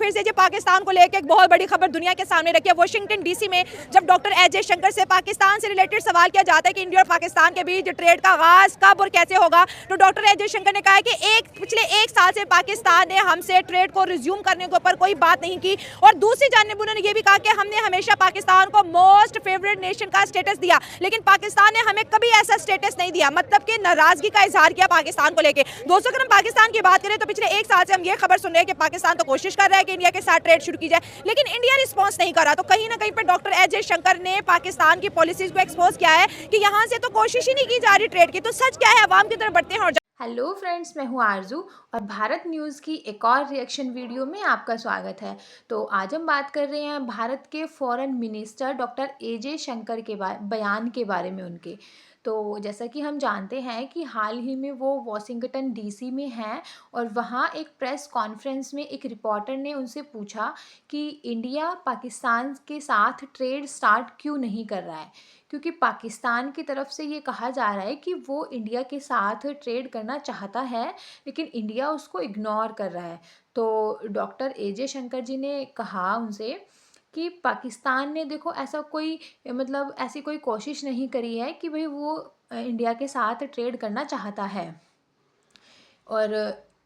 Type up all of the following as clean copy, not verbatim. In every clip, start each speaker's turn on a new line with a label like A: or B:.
A: फिर से पाकिस्तान को लेकर एक बहुत बड़ी खबर दुनिया के सामने रखी है। वाशिंगटन डीसी में जब डॉक्टर एस जयशंकर से पाकिस्तान से रिलेटेड सवाल किया जाता है कि इंडिया और पाकिस्तान के बीच ट्रेड का आगाज कब और कैसे होगा, तो डॉक्टर एस जयशंकर ने कहा है कि पिछले एक साल से पाकिस्तान ने हमसे ट्रेड को रिज्यूम करने के ऊपर कोई बात नहीं की, और दूसरी जानब उन्होंने ये भी कहा कि हमने हमेशा पाकिस्तान को मोस्ट फेवरेट नेशन का स्टेटस दिया, लेकिन पाकिस्तान ने हमें कभी ऐसा स्टेटस नहीं दिया, मतलब कि नाराजगी का इजहार किया पाकिस्तान को लेकर। दोस्तों, अगर हम पाकिस्तान की बात करें तो पिछले एक साल से हम ये खबर सुन रहे हैं कि पाकिस्तान तो कोशिश कर रहा है कि इंडिया के साथ ट्रेड शुरू की जाए, लेकिन इंडिया रिस्पॉन्स नहीं कर रहा। तो कहीं ना कहीं पर डॉक्टर एस जयशंकर ने पाकिस्तान की पॉलिसीज को एक्सपोज किया है कि यहाँ से तो कोशिश ही नहीं की जा रही ट्रेड की। तो सच क्या है, अवाम की तरफ बढ़ते हैं। और
B: हेलो फ्रेंड्स, मैं हूँ आरजू और भारत न्यूज़ की एक और रिएक्शन वीडियो में आपका स्वागत है। तो आज हम बात कर रहे हैं भारत के foreign minister doctor A Jaishankar के बयान के बारे में उनके। तो जैसा कि हम जानते हैं कि हाल ही में वो वाशिंगटन डीसी में हैं और वहाँ एक प्रेस कॉन्फ्रेंस में एक रिपोर्टर ने उनसे पूछा कि इंडिया पाकिस्तान के साथ ट्रेड स्टार्ट क्यों नहीं कर रहा है, क्योंकि पाकिस्तान की तरफ से ये कहा जा रहा है कि वो इंडिया के साथ ट्रेड करना चाहता है, लेकिन इंडिया उसको इग्नोर कर रहा है। तो डॉक्टर ए जयशंकर जी ने कहा उनसे कि पाकिस्तान ने देखो ऐसा कोई मतलब ऐसी कोई कोशिश नहीं करी है कि भाई वो इंडिया के साथ ट्रेड करना चाहता है, और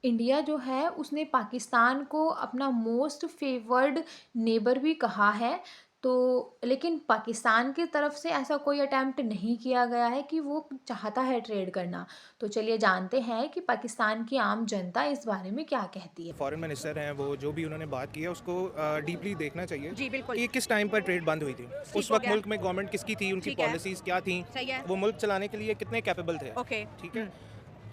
B: इंडिया जो है उसने पाकिस्तान को अपना मोस्ट फेवर्ड नेबर भी कहा है। तो लेकिन पाकिस्तान की तरफ से ऐसा कोई अटैम्प्ट नहीं किया गया है कि वो चाहता है ट्रेड करना। तो चलिए जानते हैं कि पाकिस्तान की आम जनता इस बारे में क्या कहती है।
C: फॉरेन मिनिस्टर हैं, वो जो भी उन्होंने बात की है उसको डीपली देखना चाहिए
A: जी बिल्कुल,
C: कि किस टाइम पर ट्रेड बंद हुई थी, उस वक्त मुल्क में गवर्नमेंट किसकी थी, उनकी पॉलिसीज क्या थी, वो मुल्क चलाने के लिए कितने कैपेबल थे। ठीक है,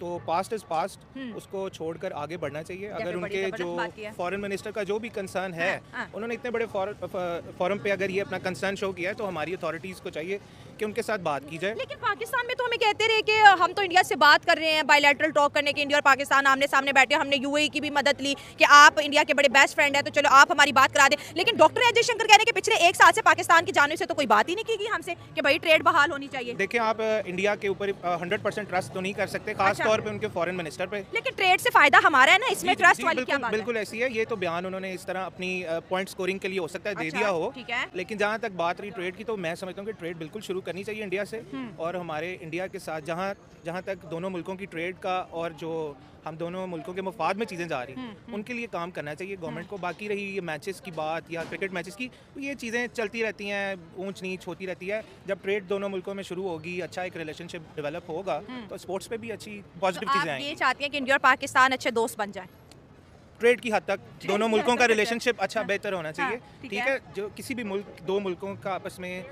C: तो पास्ट इज पास्ट, उसको छोड़कर आगे बढ़ना चाहिए। अगर उनके जो फॉरेन मिनिस्टर का जो भी कंसर्न है, उन्होंने इतने बड़े फोरम पे अगर ये अपना कंसर्न शो किया है, तो हमारी अथॉरिटीज़ को चाहिए कि उनके साथ बात की जाए।
A: लेकिन पाकिस्तान में तो हमें कहते रहे कि हम तो इंडिया से बात कर रहे हैं, बायलैटरल टॉक करने के, इंडिया और पाकिस्तान आमने सामने बैठे, हमने यूएई की भी मदद ली कि आप इंडिया के बड़े बेस्ट फ्रेंड हैं, तो चलो आप हमारी बात करा दें। लेकिन डॉक्टर एस जयशंकर कह रहे हैं कि पिछले एक साल से पाकिस्तान की जानिब से तो कोई बात ही नहीं की गई हमसे कि भाई ट्रेड बहाल होनी चाहिए।
C: देखिए, आप इंडिया के ऊपर 100% ट्रस्ट तो नहीं कर सकते, खास तौर पे उनके फॉरेन मिनिस्टर पे,
A: लेकिन ट्रेड से फायदा हमारा है ना, इसमें ट्रस्ट वाली क्या बात है?
C: बिल्कुल ऐसी है। ये तो बयान उन्होंने इस तरह अपनी पॉइंट स्कोरिंग के लिए हो सकता है दे दिया हो, लेकिन जहाँ तक बात रही ट्रेड की, तो मैं समझता हूँ कि ट्रेड बिल्कुल शुरू करनी चाहिए इंडिया से, और हमारे इंडिया के साथ जहाँ तक दोनों मुल्कों की ट्रेड का और जो हम दोनों मुल्कों के मुफाद में चीज़ें जा रही उनके लिए काम करना चाहिए गवर्नमेंट को। बाकी रही ये मैचेस की बात या क्रिकेट मैचेस की, तो ये चीज़ें चलती रहती हैं, ऊंच नीच होती रहती है। जब ट्रेड दोनों मुल्कों में शुरू होगी, अच्छा एक रिलेशनशिप डेवलप होगा, तो स्पोर्ट्स पे भी अच्छी पॉजिटिव चीज़ें आएंगी।
A: ये चाहती हैं कि इंडिया और पाकिस्तान अच्छे दोस्त बन जाए,
C: ट्रेड की हद तक दोनों मुल्कों का रिलेशनशिप अच्छा बेहतर होना चाहिए। ठीक है, जो किसी भी दो मुल्कों का आपस में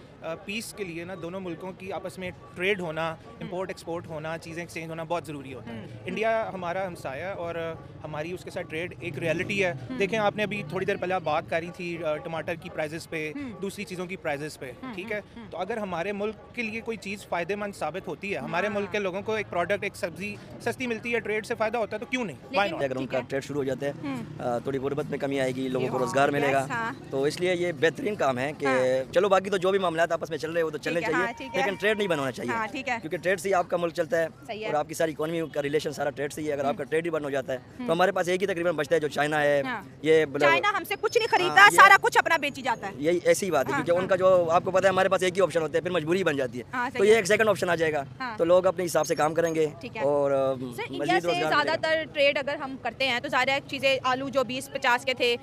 C: पीस के लिए ना, दोनों मुल्कों की आपस में ट्रेड होना, इंपोर्ट एक्सपोर्ट होना, चीज़ें एक्सचेंज होना बहुत ज़रूरी होता है। इंडिया हमारा हमसाया और हमारी उसके साथ ट्रेड एक रियलिटी है। देखें, आपने अभी थोड़ी देर पहले बात करी थी टमाटर की प्राइजेस पे, दूसरी चीज़ों की प्राइजेस पे। ठीक है, तो अगर हमारे मुल्क के लिए कोई चीज़ फ़ायदेमंद साबित होती है, हमारे मुल्क के लोगों को एक प्रोडक्ट, एक सब्जी सस्ती मिलती है, ट्रेड से फ़ायदा होता है, तो क्यों नहीं?
D: अगर उनका ट्रेड शुरू हो जाता है, थोड़ी गुर्बत में कमी आएगी, लोगों को रोजगार मिलेगा, तो इसलिए ये बेहतरीन काम है कि चलो बाकी तो जो भी मामला आपस में चल रहे हैं वो तो चलने चाहिए, लेकिन ट्रेड नहीं बंद होना चाहिए, क्योंकि ट्रेड से ही आपका मुल्क चलता है और आपकी सारी इकोनॉमी का रिलेशन सारा ट्रेड से ही। अगर आपका ट्रेड ही बंद हो जाता है, तो हमारे पास एक ही तकरीबन बचता है जो चाइना है। ये
A: चाइना हमसे कुछ नहीं खरीदता, सारा कुछ अपना बेची जाता है।
D: यही ऐसी बात है, क्योंकि उनका जो आपको पता है, हमारे पास एक ही ऑप्शन होता है, फिर मजबूरी बन जाती है, तो ये एक सेकंड ऑप्शन आ जाएगा, तो लोग अपने हिसाब से काम करेंगे। और
A: इंडिया से ज्यादातर ट्रेड अगर हम करते हैं तो सारी चीजें, आलू जो 20-50 के थे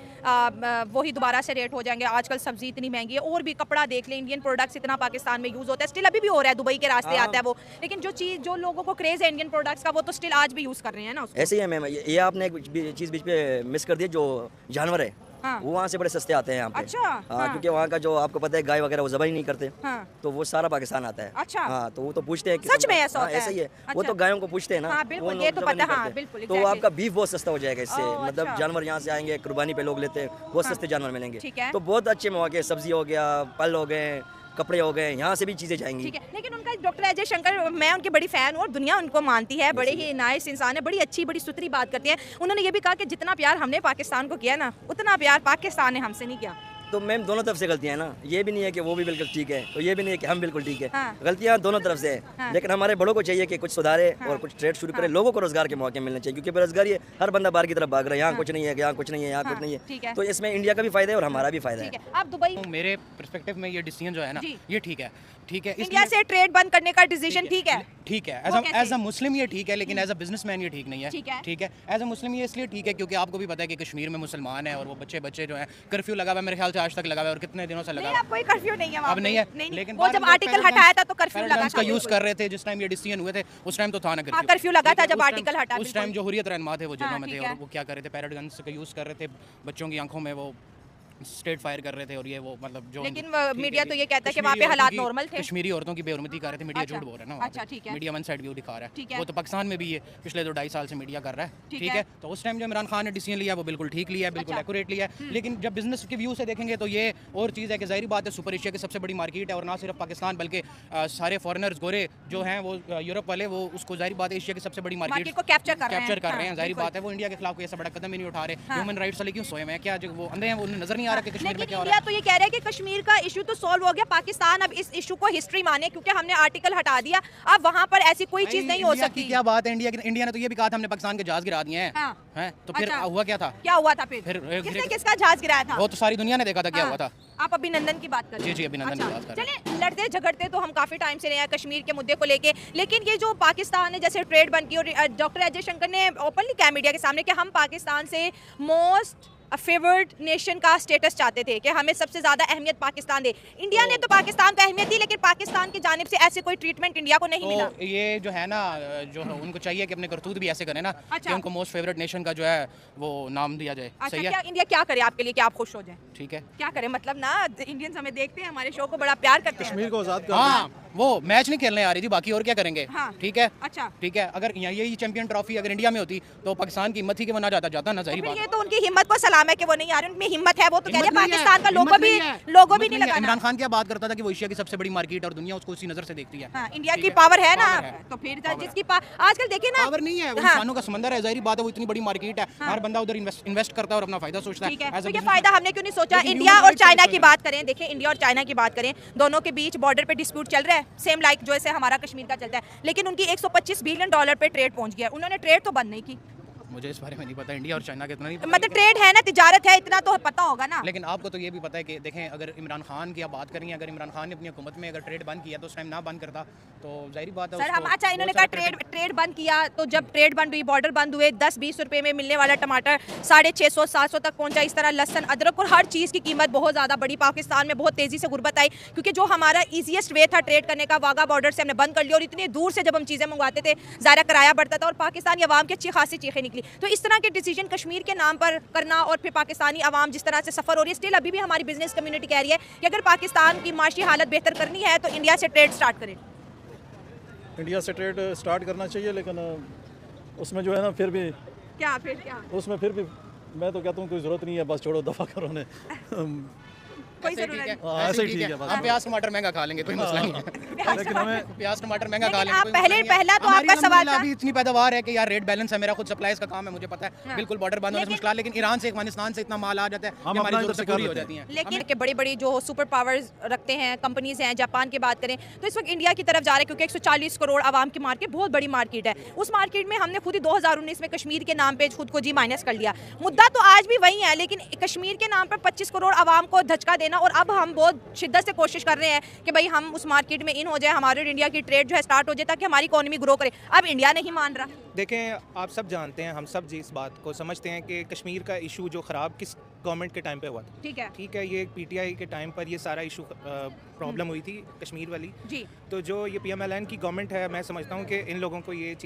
A: वही दोबारा से रेट हो जाएंगे। आजकल सब्जी इतनी महंगी है, और भी कपड़ा देख ले, इंडियन प्रोडक्ट्स इतना पाकिस्तान में यूज होता है, स्टिल अभी भी हो रहा है, दुबई के रास्ते आता है वो, लेकिन जो लोगों को क्रेज है इंडियन प्रोडक्ट्स का, वो तो स्टिल आज भी यूज कर रहे हैं ना उसको।
D: ऐसे ही है मैम, ये आपने एक चीज बीच पे मिस कर दी, जो जानवर है वो वहाँ से बड़े सस्ते आते हैं यहाँ पे।
A: अच्छा,
D: क्योंकि वहाँ का जो आपको पता है, गाय वगैरह वो ज़बाई नहीं करते, तो वो सारा पाकिस्तान आता है।
A: अच्छा,
D: हाँ, तो वो तो पूछते हैं
A: सच में ऐसा होता है?
D: ऐसा ही है, वो तो गायों को पूछते हैं ना,
A: बिल्कुल, ये तो पता है, बिल्कुल।
D: तो आपका बीफ बहुत सस्ता हो जाएगा इससे, मतलब जानवर यहाँ से आएंगे, कुर्बानी पे लोग लेते हैं, बहुत सस्ते जानवर मिलेंगे, तो बहुत अच्छे मौके, सब्जी हो गया, फल हो गए, कपड़े हो गए, यहाँ से भी चीज़ें जाएंगी।
A: ठीक है, लेकिन उनका डॉक्टर एस जयशंकर, मैं उनकी बड़ी फ़ैन हूँ और दुनिया उनको मानती है, बड़े ही नाइस इंसान है, बड़ी अच्छी बड़ी सुथरी बात करती हैं। उन्होंने ये भी कहा कि जितना प्यार हमने पाकिस्तान को किया ना, उतना प्यार पाकिस्तान ने हमसे नहीं किया।
D: तो मैम दोनों तरफ से गलतियां हैं ना, ये भी नहीं है कि वो भी बिल्कुल ठीक है, तो ये भी नहीं है कि हम बिल्कुल ठीक है।
A: हाँ।
D: गलतियां दोनों तरफ से है।
A: हाँ।
D: लेकिन हमारे बड़ों को चाहिए कि कुछ सुधारे और कुछ ट्रेड शुरू करे, लोगों को रोजगार के मौके मिलने चाहिए, क्योंकि बेरोजगारी है, हर बंदा बाहर की तरफ भाग रहा है, यहाँ कुछ नहीं है, यहाँ कुछ नहीं है, यहाँ कुछ नहीं
A: ठीक
D: है।
A: है।
D: तो इसमें इंडिया का भी फायदा है और हमारा भी फायदा
A: ठीक
D: है।
A: है, आप दुबई
E: मेरे पर्सपेक्टिव में ये डिसीजन जो है ना
A: जी।
E: ये ठीक है
A: इंडिया से ट्रेड बंद करने का डिसीजन ठीक है।
E: ठीक है।
A: वो कैसे?
E: एज अ मुस्लिम ये ठीक है, लेकिन एज अ बिजनेसमैन ये ठीक नहीं है।
A: ठीक है।
E: ठीक है, एज अ मुस्लिम ये इसलिए ठीक है क्योंकि आपको भी पता है कि कश्मीर में मुसलमान है और वो बच्चे जो हैं, कर्फ्यू लगा हुआ है, मेरे ख्याल से आज तक लगा हुआ है और कितने दिनों से लगा
A: नहीं,
E: हुआ
A: अब कोई कर्फ्यू नहीं है वहाँ
E: अब
A: पे।
E: नहीं है,
A: नहीं,
E: लेकिन
A: वो जब आर्टिकल हटाया था तो कर्फ्यू लगा
E: का यूज कर रहे थे जिस टाइम ये डिसीजन हुए थे, उस टाइम तो था ना
A: हाँ, कर्फ्यू लगा था जब आर्टिकल हटा,
E: उस टाइम जो हुर्रियत रहनुमा थे वो जेलों
A: हाँ,
E: में थे
A: ठीक है।
E: और वो क्या कर रहे थे, पैरेट गन्स का यूज कर रहे थे, बच्चों की आंखों में वो स्ट्रेट फायर कर रहे थे और ये वो मतलब जो
A: लेकिन
E: ठीक है,
A: मीडिया तो ये कहता है कि
E: कश्मीरी
A: वहाँ पे हालात
E: औरतों की-
A: नॉर्मल थे।
E: कश्मीरी औरतों की बेहुरमती कर रहे थे, मीडिया
A: अच्छा,
E: झूठ बोल रहा है ना वहाँ
A: अच्छा, ठीक
E: पे।
A: है।
E: मीडिया वन साइड व्यू दिखा रहा
A: ठीक
E: है,
A: है।
E: वो तो पाकिस्तान में भी है, पिछले 2-2.5 साल से मीडिया कर रहा है।
A: ठीक
E: ठीक
A: है।
E: है, तो उस टाइम जो इमरान खान ने डिसीजन लिया वो बिल्कुल ठीक लिया है, बिल्कुल
A: अच्छा।
E: एक्यूरेट लिया है। लेकिन जब बिजनेस के व्यू से देखेंगे तो ये और चीज़ है कि जाहिर बात है सुपर एशिया की सबसे बड़ी मार्केट है और ना सिर्फ पाकिस्तान बल्कि सारे फॉरेनर्स गोरे जो हैं वो यूरोप वाले, वो उसको जाहिर बात है एशिया की सबसे बड़ी
A: मार्केट को कैप्चर कर रहे हैं।
E: कैप्चर कर रहे हैं।
A: हाँ,
E: जाहिर
A: बिल्कुल।
E: बात है वो इंडिया के खिलाफ कोई ऐसा बड़ा कदम ही नहीं उठा रहे।
A: हाँ।
E: ह्यूमन राइट्स वाले क्यों सोए हुए हैं, क्या जो वो अंधे हैं, वो उन्हें नजर नहीं आ रहा कि कश्मीर में
A: लेकिन
E: क्या हो रहा
A: इंडिया
E: है।
A: तो ये कह रहा है कि कश्मीर का इशू तो सॉल्व हो गया, पाकिस्तान अब इस इशू को हिस्ट्री माने क्योंकि हमने आर्टिकल हटा दिया, अब वहाँ पर ऐसी कोई चीज नहीं हो
E: इंडिया
A: सकती।
E: की क्या बात है, इंडिया ने तो ये भी कहा था हमने पाकिस्तान के जहाज गिरा दिए हैं।
A: हाँ।
E: हैं तो फिर
A: अच्छा।
E: हुआ क्या था?
A: क्या हुआ था फिर?
E: फिर
A: किसने किसका जहाज गिराया था?
E: वो तो सारी दुनिया ने देखा था क्या
A: हाँ।
E: हुआ था।
A: आप अभिनंदन की बात कर रहे हैं।
E: जी, अभिनंदन की बात कर रहे
A: चलिए, लड़ते झगड़ते तो हम काफी टाइम से रहे हैं कश्मीर के मुद्दे को लेके, लेकिन ये जो पाकिस्तान ने जैसे ट्रेड बंद की और डॉक्टर अजय शंकर ने ओपनली कहा मीडिया के सामने कि हम पाकिस्तान से मोस्ट फेवर्ड नेशन का स्टेटस चाहते थे कि हमें सबसे ज्यादा अहमियत पाकिस्तान दे। इंडिया ने तो पाकिस्तान को अहमियत दी, लेकिन पाकिस्तान की जानिब से ऐसे कोई ट्रीटमेंट इंडिया को नहीं मिला।
E: तो ये जो है ना, जो उनको चाहिए कि अपने करतूत भी ऐसे करें ना
A: अच्छा।
E: कि उनको मोस्ट फेवरेट नेशन का जो है वो नाम दिया जाए।
A: अच्छा,
E: सही
A: क्या
E: है,
A: इंडिया क्या करे आपके लिए कि आप खुश हो जाएं?
E: ठीक है।
A: क्या करे मतलब ना, इंडियंस हमें देखते हैं, हमारे शो को बड़ा प्यार करते हैं।
F: कश्मीर को आजाद कर
E: हाँ, वो मैच नहीं खेलने आ रही थी, बाकी और क्या करेंगे।
A: हाँ।
E: ठीक है,
A: अच्छा।
E: ठीक है। अगर यही चैंपियन ट्रॉफी अगर इंडिया में होती तो पाकिस्तान की हिम्मत थी कि वो ना जाता ना,
A: तो
E: जाहिर
A: फिर
E: बात
A: ये
E: है।
A: तो उनकी हिम्मत को सलाम है कि वो नहीं आ रहे, उनमें हिम्मत है, वो तो कह रहे हैं
E: हिम्मत नहीं है,
A: पाकिस्तान का लोगो
E: हिम्मत
A: भी
E: नहीं है,
A: लोगो भी
E: हिम्मत
A: नहीं
E: है।
A: लगाना।
E: इमरान खान क्या बात करता था कि वो एशिया की सबसे बड़ी मार्केट और दुनिया उसको उसी नजर से देखती है।
A: हाँ, इंडिया
E: ठीक
A: की
E: है,
A: पावर है ना,
E: पावर है।
A: तो फिर जिसकी आजकल देखिए ना,
E: पावर नहीं है, वो
A: हाँ।
E: इंसानों का समंदर है, जाहिर बात है वो इतनी बड़ी मार्केट है,
A: हाँ।
E: हर बंदा उधर इन्वेस्ट करता है और अपना फायदा सोचता है।
A: ठीक है,
E: As a
A: तो ये
E: businessman-
A: फायदा हमने क्यों नहीं सोचा?
E: लेकिन
A: इंडिया
E: human
A: और
E: rights
A: चाइना
E: का
A: की
E: कोई
A: बात करें, देखिए इंडिया और चाइना की बात करें, दोनों के बीच बॉर्डर पे डिस्प्यूट चल रहा है, सेम लाइक जो ऐसे हमारा कश्मीर का चलता है, लेकिन उनकी $125 बिलियन पे ट्रेड पहुंच गया, उन्होंने ट्रेड तो बंद नहीं की।
E: मुझे इस बारे में नहीं पता, इंडिया और चाइना के इतना नहीं पता,
A: मतलब ट्रेड है ना, तिजारत है, इतना तो पता होगा ना।
E: लेकिन आपको तो ये भी पता है कि देखें, अगर इमरान खान की आप बात करेंगे, अगर इमरान खान ने अपनी हुकूमत में अगर ट्रेड बंद किया तो उस टाइम ना बंद करता तो जाहिर बात है
A: सर हम
E: उसको
A: अच्छा, इन्होंने
E: बहुत
A: कहा
E: सारा
A: ट्रेड बंद किया, तो जब ट्रेड बंद हुई, बॉर्डर बंद हुए, 10-20 रुपए में मिलने वाला टमाटर 650-700 तक पहुंचा, इस तरह लहसन अदरक और हर चीज़ की कीमत बहुत ज़्यादा बढ़ी। पाकिस्तान में बहुत तेज़ी से गुर्बत आई क्योंकि जो हमारा ईजीएस्ट वे था ट्रेड करने का, वाघा बॉर्डर से हमने बंद कर लिया और इतनी दूर से जब हम चीज़ें मंगवाते थे ज़्यादा किराया बढ़ता था और पाकिस्तानी अवाम की अच्छी खासी चीखें निकली। तो इस तरह के डिसीजन कश्मीर के नाम पर करना और फिर पाकिस्तानी अवाम जिस तरह से सफ़र हो रही है, स्टिल अभी भी हमारी बिजनेस कम्युनिटी कह रही है कि अगर पाकिस्तान की माशी हालत बेहतर करनी है तो इंडिया से ट्रेड स्टार्ट करें।
F: इंडिया से ट्रेड स्टार्ट करना चाहिए, लेकिन उसमें जो है ना फिर भी उसमें फिर भी मैं तो कहता हूँ कोई ज़रूरत नहीं है, बस छोड़ो, दफ़ा करो ने।
A: कोई
E: ऐसे ही
A: जरूरत
E: ठीक है,
A: नहीं।
F: हाँ,
E: ऐसे ही
F: ऐसे ही
E: ठीक है।
F: ठीक है, बस।
E: हम प्याज टमाटर महंगा खा लेंगे, कोई मसला नहीं है।
F: लेकिन हमें
E: प्याज टमाटर महंगा खा
A: लेकिन
E: लेंगे,
A: आप
E: कोई मसला नहीं है।
A: पहला तो
E: हमारी
A: आपका सवाल
E: अल्हम्दुलिल्लाह
A: था।
E: अभी इतनी पैदावार है कि यार रेट बैलेंस है, मेरा खुद सप्लाईज का काम है, मुझे पता है। बिल्कुल बॉर्डर बंद होने से मुश्किल, लेकिन ईरान से अफगानिस्तान से इतना माल आ जाता है कि
F: हम
E: हमारी
F: अपना
E: जरूरतें
F: इधर से
E: पूरी
F: कर
E: हो
F: लेते
E: जाती हैं।
A: लेकिन के बड़ी बड़ी जो सुपर पावर्स रखते हैं कंपनीज हैं, जापान की बात करें तो इस वक्त इंडिया की तरफ जा रहे हैं क्योंकि 140 करोड़ आवाम की मार्केट बहुत बड़ी मार्केट है। उस मार्केट में हमने खुद ही 2019 में कश्मीर के नाम पे खुद को जी माइनस कर लिया। मुद्दा तो आज भी वही है, लेकिन कश्मीर के नाम पर 25 करोड़ आवाम को धचका देना, और अब हम बहुत शिद्दत से कोशिश कर रहे हैं कि भाई हम उस मार्केट में इन हो जाए, हमारे और इंडिया की ट्रेड जो है स्टार्ट हो जाए ताकि हमारी इकोनॉमी ग्रो करे। अब इंडिया नहीं मान रहा।
C: देखें, आप सब जानते हैं, हम सब जी इस बात को समझते हैं कि कश्मीर का इशू जो ख़राब किस गवर्नमेंट के टाइम पे हुआ था।
A: ठीक है
C: ठीक है, ये पीटीआई के टाइम पर ये सारा इशू प्रॉब्लम हुई थी कश्मीर वाली।
A: जी,
C: तो जो ये पीएमएलएन की गवर्नमेंट है, मैं समझता हूँ कि इन लोगों को ये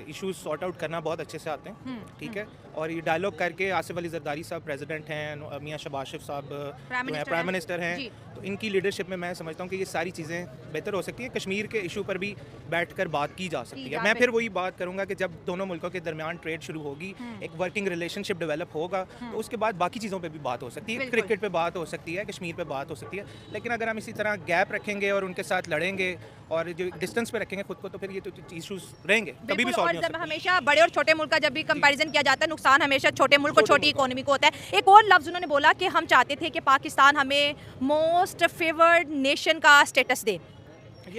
C: इश्यूज सॉर्ट आउट करना बहुत अच्छे से आते हैं। ठीक है, और ये डायलॉग करके आसिफ अली जरदारी साहब प्रेसिडेंट हैं, मियाँ शहबाज शरीफ साहब प्राइम मिनिस्टर हैं,
A: जी।
C: तो इनकी लीडरशिप में मैं समझता हूँ कि ये सारी चीज़ें बेहतर हो सकती हैं। कश्मीर के इशू पर भी बैठकर बात की जा सकती है। मैं फिर वही बात करूँगा कि जब दोनों मुल्कों के दरमियान ट्रेड शुरू होगी, एक वर्किंग रिलेशनशिप डेवलप होगा, तो उसके बाद बाकी चीज़ों पर भी बात हो सकती है, क्रिकेट पे बात हो सकती है, कश्मीर पे बात हो सकती है, लेकिन अगर हम इसी तरह गैप रखेंगे और उनके साथ लड़ेंगे और जो डिस्टेंस पे रखेंगे खुद को, तो फिर ये तो इश्यूज रहेंगे, कभी भी सॉल्व नहीं हो सकते।
A: हमेशा बड़े और छोटे मुल्क का जब भी कंपैरिजन किया जाता है, नुकसान हमेशा छोटे मुल्क और छोटी इकोनॉमी को होता है। एक और लफ्ज़ उन्होंने बोला कि हम चाहते थे कि पाकिस्तान हमें मोस्ट फेवर्ड नेशन का स्टेटस दे,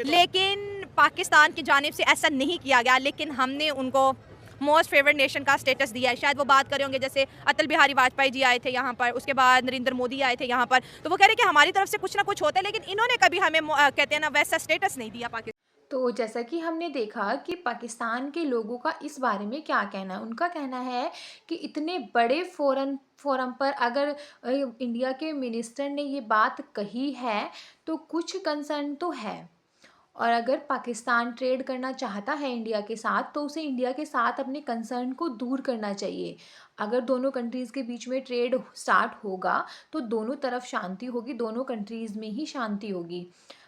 A: लेकिन पाकिस्तान की जानिब से ऐसा नहीं किया गया, लेकिन हमने उनको मोस्ट फेवरेट नेशन का स्टेटस दिया है। शायद वो बात कर रहे होंगे, जैसे अटल बिहारी वाजपेयी जी आए थे यहाँ पर, उसके बाद नरेंद्र मोदी आए थे यहाँ पर, तो वो कह रहे हैं कि हमारी तरफ से कुछ ना कुछ होता है, लेकिन इन्होंने कभी हमें कहते हैं ना वैसा स्टेटस नहीं दिया पाकिस्तान।
B: तो जैसा कि हमने देखा कि पाकिस्तान के लोगों का इस बारे में क्या कहना है। उनका कहना है कि इतने बड़े फोरम पर अगर इंडिया के मिनिस्टर ने ये बात कही है तो कुछ कंसर्न तो है, और अगर पाकिस्तान ट्रेड करना चाहता है इंडिया के साथ तो उसे इंडिया के साथ अपने कंसर्न को दूर करना चाहिए। अगर दोनों कंट्रीज़ के बीच में ट्रेड स्टार्ट होगा तो दोनों तरफ शांति होगी, दोनों कंट्रीज़ में ही शांति होगी।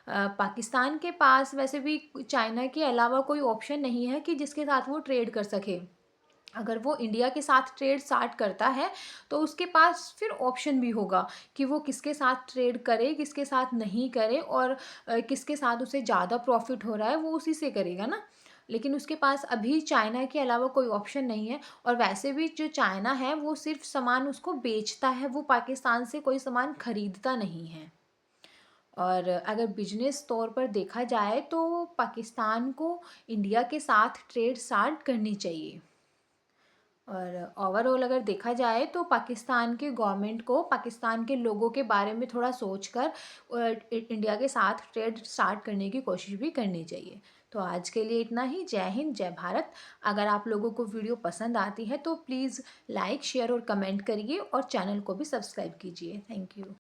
B: पाकिस्तान के पास वैसे भी चाइना के अलावा कोई ऑप्शन नहीं है कि जिसके साथ वो ट्रेड कर सके। अगर वो इंडिया के साथ ट्रेड स्टार्ट करता है तो उसके पास फिर ऑप्शन भी होगा कि वो किसके साथ ट्रेड करे, किसके साथ नहीं करे, और किसके साथ उसे ज़्यादा प्रॉफिट हो रहा है वो उसी से करेगा ना। लेकिन उसके पास अभी चाइना के अलावा कोई ऑप्शन नहीं है, और वैसे भी जो चाइना है वो सिर्फ सामान उसको बेचता है, वो पाकिस्तान से कोई सामान खरीदता नहीं है। और अगर बिजनेस तौर पर देखा जाए तो पाकिस्तान को इंडिया के साथ ट्रेड स्टार्ट करनी चाहिए। और ओवरऑल अगर देखा जाए तो पाकिस्तान के गवर्नमेंट को पाकिस्तान के लोगों के बारे में थोड़ा सोचकर इंडिया के साथ ट्रेड स्टार्ट करने की कोशिश भी करनी चाहिए। तो आज के लिए इतना ही। जय हिंद, जय भारत। अगर आप लोगों को वीडियो पसंद आती है तो प्लीज़ लाइक, शेयर और कमेंट करिए, और चैनल को भी सब्सक्राइब कीजिए। Thank you.